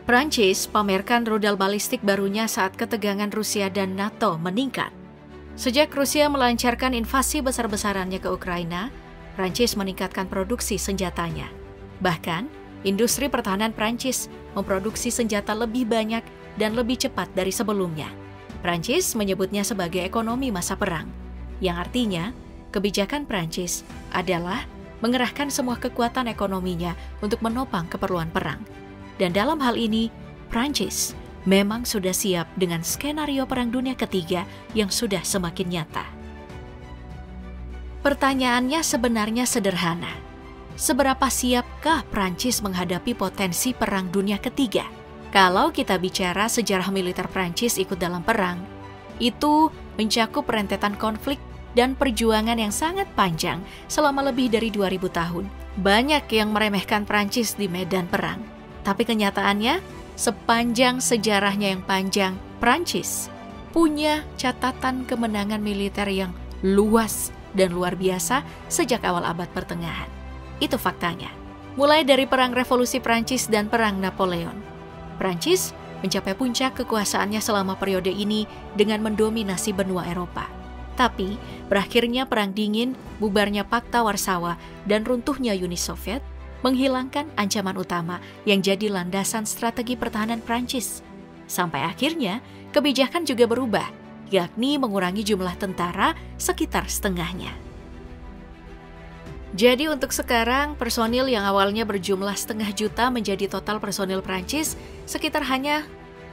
Prancis pamerkan rudal balistik barunya saat ketegangan Rusia dan NATO meningkat. Sejak Rusia melancarkan invasi besar-besarannya ke Ukraina, Prancis meningkatkan produksi senjatanya. Bahkan, industri pertahanan Prancis memproduksi senjata lebih banyak dan lebih cepat dari sebelumnya. Prancis menyebutnya sebagai ekonomi masa perang, yang artinya kebijakan Prancis adalah mengerahkan semua kekuatan ekonominya untuk menopang keperluan perang. Dan dalam hal ini, Prancis memang sudah siap dengan skenario Perang Dunia Ketiga yang sudah semakin nyata. Pertanyaannya sebenarnya sederhana. Seberapa siapkah Prancis menghadapi potensi Perang Dunia Ketiga? Kalau kita bicara sejarah militer Prancis ikut dalam perang, itu mencakup rentetan konflik dan perjuangan yang sangat panjang selama lebih dari 2000 tahun. Banyak yang meremehkan Prancis di medan perang. Tapi kenyataannya, sepanjang sejarahnya yang panjang, Prancis punya catatan kemenangan militer yang luas dan luar biasa sejak awal abad pertengahan. Itu faktanya. Mulai dari Perang Revolusi Prancis dan Perang Napoleon, Prancis mencapai puncak kekuasaannya selama periode ini dengan mendominasi benua Eropa. Tapi, berakhirnya Perang Dingin, bubarnya Pakta Warsawa, dan runtuhnya Uni Soviet menghilangkan ancaman utama yang jadi landasan strategi pertahanan Prancis. Sampai akhirnya, kebijakan juga berubah, yakni mengurangi jumlah tentara sekitar setengahnya. Jadi untuk sekarang, personil yang awalnya berjumlah 500 juta menjadi total personil Prancis sekitar hanya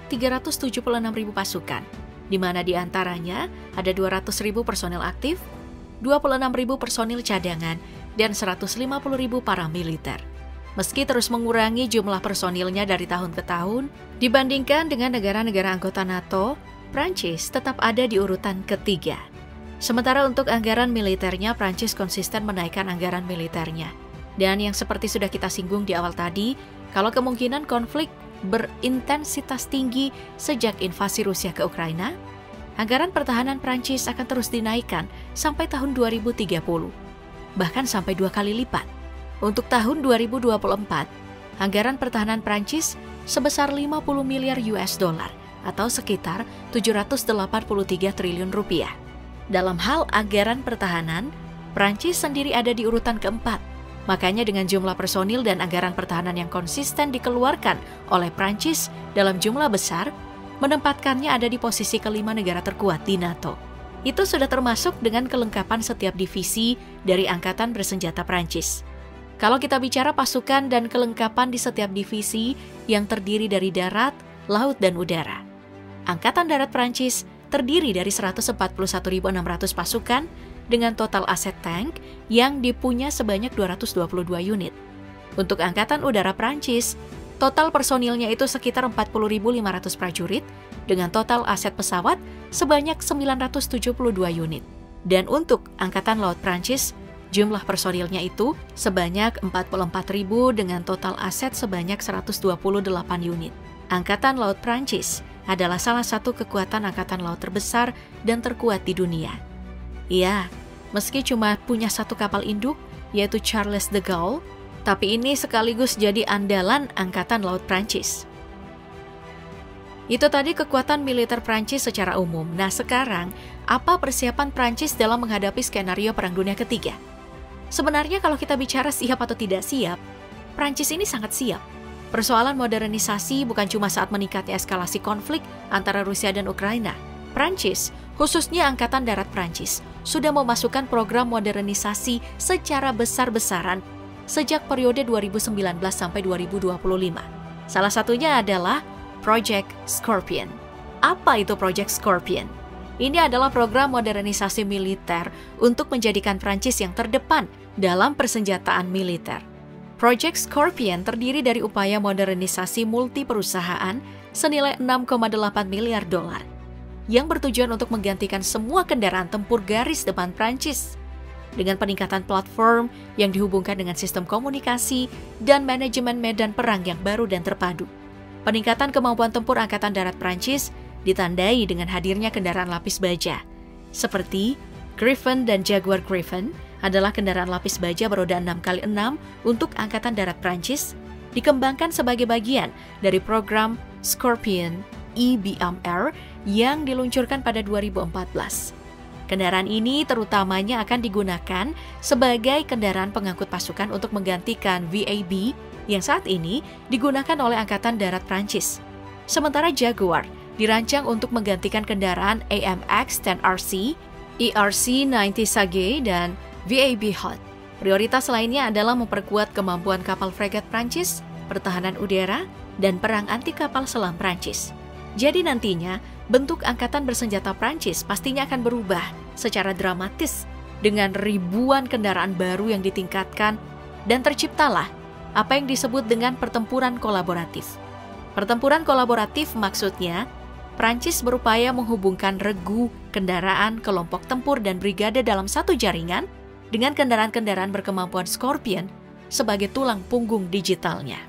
376.000 pasukan, di mana di antaranya ada 200.000 personil aktif, 26.000 personil cadangan, dan 150.000 paramiliter. Meski terus mengurangi jumlah personilnya dari tahun ke tahun, dibandingkan dengan negara-negara anggota NATO, Prancis tetap ada di urutan ketiga. Sementara untuk anggaran militernya, Prancis konsisten menaikkan anggaran militernya. Dan yang seperti sudah kita singgung di awal tadi, kalau kemungkinan konflik berintensitas tinggi sejak invasi Rusia ke Ukraina, anggaran pertahanan Prancis akan terus dinaikkan sampai tahun 2030. Bahkan sampai 2 kali lipat. Untuk tahun 2024, anggaran pertahanan Prancis sebesar 50 miliar US dollar atau sekitar 783 triliun rupiah. Dalam hal anggaran pertahanan, Prancis sendiri ada di urutan keempat. Makanya dengan jumlah personil dan anggaran pertahanan yang konsisten dikeluarkan oleh Prancis dalam jumlah besar, menempatkannya ada di posisi kelima negara terkuat di NATO. Itu sudah termasuk dengan kelengkapan setiap divisi dari Angkatan Bersenjata Prancis. Kalau kita bicara pasukan dan kelengkapan di setiap divisi yang terdiri dari darat, laut, dan udara. Angkatan Darat Prancis terdiri dari 141.600 pasukan dengan total aset tank yang dipunya sebanyak 222 unit. Untuk Angkatan Udara Prancis, total personilnya itu sekitar 40.500 prajurit dengan total aset pesawat sebanyak 972 unit. Dan untuk Angkatan Laut Prancis, jumlah personilnya itu sebanyak 44.000 dengan total aset sebanyak 128 unit. Angkatan Laut Prancis adalah salah satu kekuatan angkatan laut terbesar dan terkuat di dunia. Ya, meski cuma punya satu kapal induk, yaitu Charles de Gaulle, tapi ini sekaligus jadi andalan Angkatan Laut Prancis. Itu tadi kekuatan militer Prancis secara umum. Nah sekarang, apa persiapan Prancis dalam menghadapi skenario Perang Dunia Ketiga? Sebenarnya kalau kita bicara siap atau tidak siap, Prancis ini sangat siap. Persoalan modernisasi bukan cuma saat meningkatnya eskalasi konflik antara Rusia dan Ukraina. Prancis, khususnya Angkatan Darat Prancis, sudah memasukkan program modernisasi secara besar-besaran sejak periode 2019 sampai 2025. Salah satunya adalah Project Scorpion. Apa itu Project Scorpion? Ini adalah program modernisasi militer untuk menjadikan Prancis yang terdepan dalam persenjataan militer. Project Scorpion terdiri dari upaya modernisasi multi perusahaan senilai 6,8 miliar dolar yang bertujuan untuk menggantikan semua kendaraan tempur garis depan Prancis dengan peningkatan platform yang dihubungkan dengan sistem komunikasi dan manajemen medan perang yang baru dan terpadu. Peningkatan kemampuan tempur Angkatan Darat Prancis ditandai dengan hadirnya kendaraan lapis baja, seperti Griffon dan Jaguar Griffon adalah kendaraan lapis baja beroda 6x6 untuk Angkatan Darat Prancis, dikembangkan sebagai bagian dari program Scorpion eBMR yang diluncurkan pada 2014. Kendaraan ini terutamanya akan digunakan sebagai kendaraan pengangkut pasukan untuk menggantikan VAB yang saat ini digunakan oleh Angkatan Darat Prancis. Sementara Jaguar dirancang untuk menggantikan kendaraan AMX 10RC, ERC-90 Sage, dan VAB Hot. Prioritas lainnya adalah memperkuat kemampuan kapal fregat Prancis, pertahanan udara, dan perang anti kapal selam Prancis. Jadi nantinya, bentuk angkatan bersenjata Prancis pastinya akan berubah secara dramatis dengan ribuan kendaraan baru yang ditingkatkan dan terciptalah apa yang disebut dengan pertempuran kolaboratif. Pertempuran kolaboratif maksudnya, Prancis berupaya menghubungkan regu kendaraan, kelompok tempur, dan brigade dalam satu jaringan dengan kendaraan-kendaraan berkemampuan Scorpion sebagai tulang punggung digitalnya.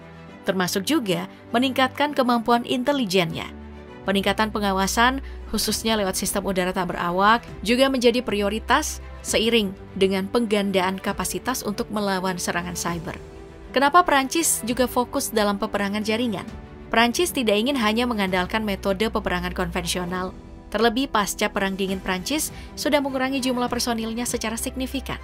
Termasuk juga meningkatkan kemampuan intelijennya. Peningkatan pengawasan, khususnya lewat sistem udara tak berawak, juga menjadi prioritas seiring dengan penggandaan kapasitas untuk melawan serangan cyber. Kenapa Prancis juga fokus dalam peperangan jaringan? Prancis tidak ingin hanya mengandalkan metode peperangan konvensional. Terlebih pasca Perang Dingin, Prancis sudah mengurangi jumlah personilnya secara signifikan.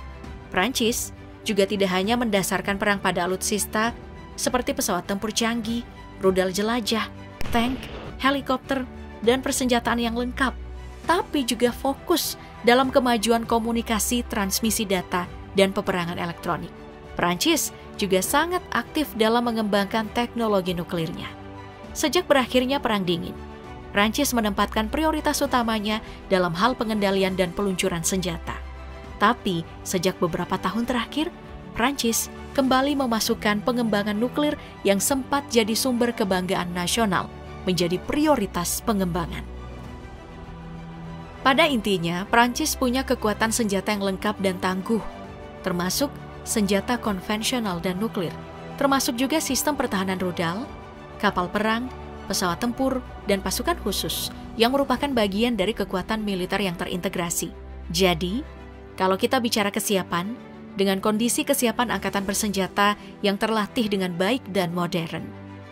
Prancis juga tidak hanya mendasarkan perang pada alutsista seperti pesawat tempur canggih, rudal jelajah, tank, helikopter, dan persenjataan yang lengkap, tapi juga fokus dalam kemajuan komunikasi, transmisi data, dan peperangan elektronik. Prancis juga sangat aktif dalam mengembangkan teknologi nuklirnya. Sejak berakhirnya Perang Dingin, Prancis menempatkan prioritas utamanya dalam hal pengendalian dan peluncuran senjata. Tapi sejak beberapa tahun terakhir, Prancis kembali memasukkan pengembangan nuklir yang sempat jadi sumber kebanggaan nasional menjadi prioritas pengembangan. Pada intinya, Prancis punya kekuatan senjata yang lengkap dan tangguh, termasuk senjata konvensional dan nuklir, termasuk juga sistem pertahanan rudal, kapal perang, pesawat tempur, dan pasukan khusus yang merupakan bagian dari kekuatan militer yang terintegrasi. Jadi, kalau kita bicara kesiapan, dengan kondisi kesiapan angkatan bersenjata yang terlatih dengan baik dan modern,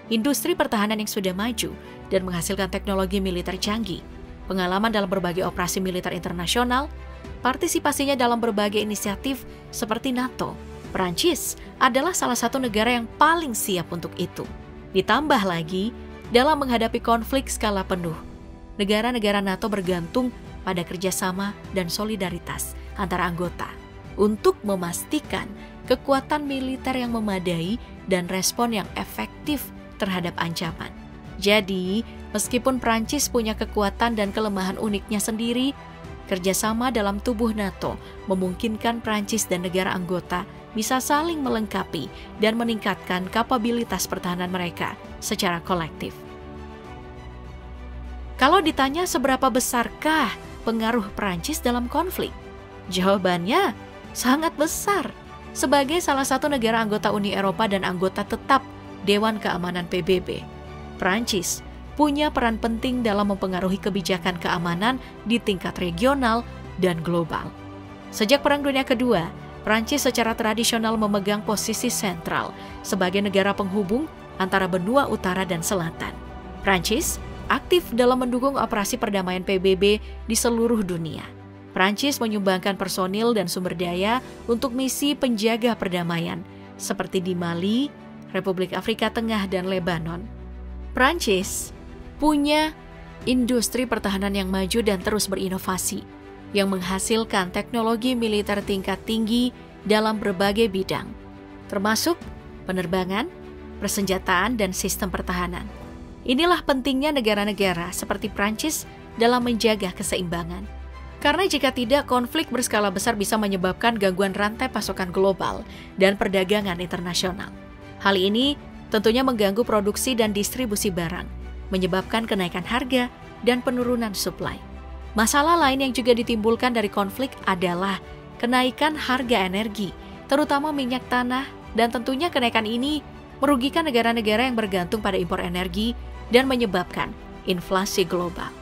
industri pertahanan yang sudah maju dan menghasilkan teknologi militer canggih, pengalaman dalam berbagai operasi militer internasional, partisipasinya dalam berbagai inisiatif seperti NATO, Prancis adalah salah satu negara yang paling siap untuk itu. Ditambah lagi, dalam menghadapi konflik skala penuh, negara-negara NATO bergantung pada kerjasama dan solidaritas antara anggota untuk memastikan kekuatan militer yang memadai dan respon yang efektif terhadap ancaman. Jadi, meskipun Prancis punya kekuatan dan kelemahan uniknya sendiri, kerjasama dalam tubuh NATO memungkinkan Prancis dan negara anggota bisa saling melengkapi dan meningkatkan kapabilitas pertahanan mereka secara kolektif. Kalau ditanya seberapa besarkah pengaruh Prancis dalam konflik? Jawabannya sangat besar. Sebagai salah satu negara anggota Uni Eropa dan anggota tetap Dewan Keamanan PBB, Prancis punya peran penting dalam mempengaruhi kebijakan keamanan di tingkat regional dan global. Sejak Perang Dunia Kedua, Prancis secara tradisional memegang posisi sentral sebagai negara penghubung antara benua utara dan selatan. Prancis aktif dalam mendukung operasi perdamaian PBB di seluruh dunia. Prancis menyumbangkan personil dan sumber daya untuk misi penjaga perdamaian, seperti di Mali, Republik Afrika Tengah, dan Lebanon. Prancis punya industri pertahanan yang maju dan terus berinovasi, yang menghasilkan teknologi militer tingkat tinggi dalam berbagai bidang, termasuk penerbangan, persenjataan, dan sistem pertahanan. Inilah pentingnya negara-negara seperti Prancis dalam menjaga keseimbangan. Karena jika tidak, konflik berskala besar bisa menyebabkan gangguan rantai pasokan global dan perdagangan internasional. Hal ini tentunya mengganggu produksi dan distribusi barang, menyebabkan kenaikan harga dan penurunan suplai. Masalah lain yang juga ditimbulkan dari konflik adalah kenaikan harga energi, terutama minyak tanah, dan tentunya kenaikan ini merugikan negara-negara yang bergantung pada impor energi dan menyebabkan inflasi global.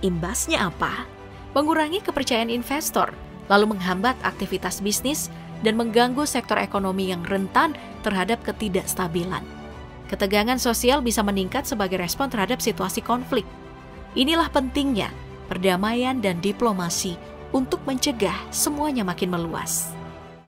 Imbasnya apa? Mengurangi kepercayaan investor, lalu menghambat aktivitas bisnis dan mengganggu sektor ekonomi yang rentan terhadap ketidakstabilan. Ketegangan sosial bisa meningkat sebagai respon terhadap situasi konflik. Inilah pentingnya perdamaian dan diplomasi untuk mencegah semuanya makin meluas.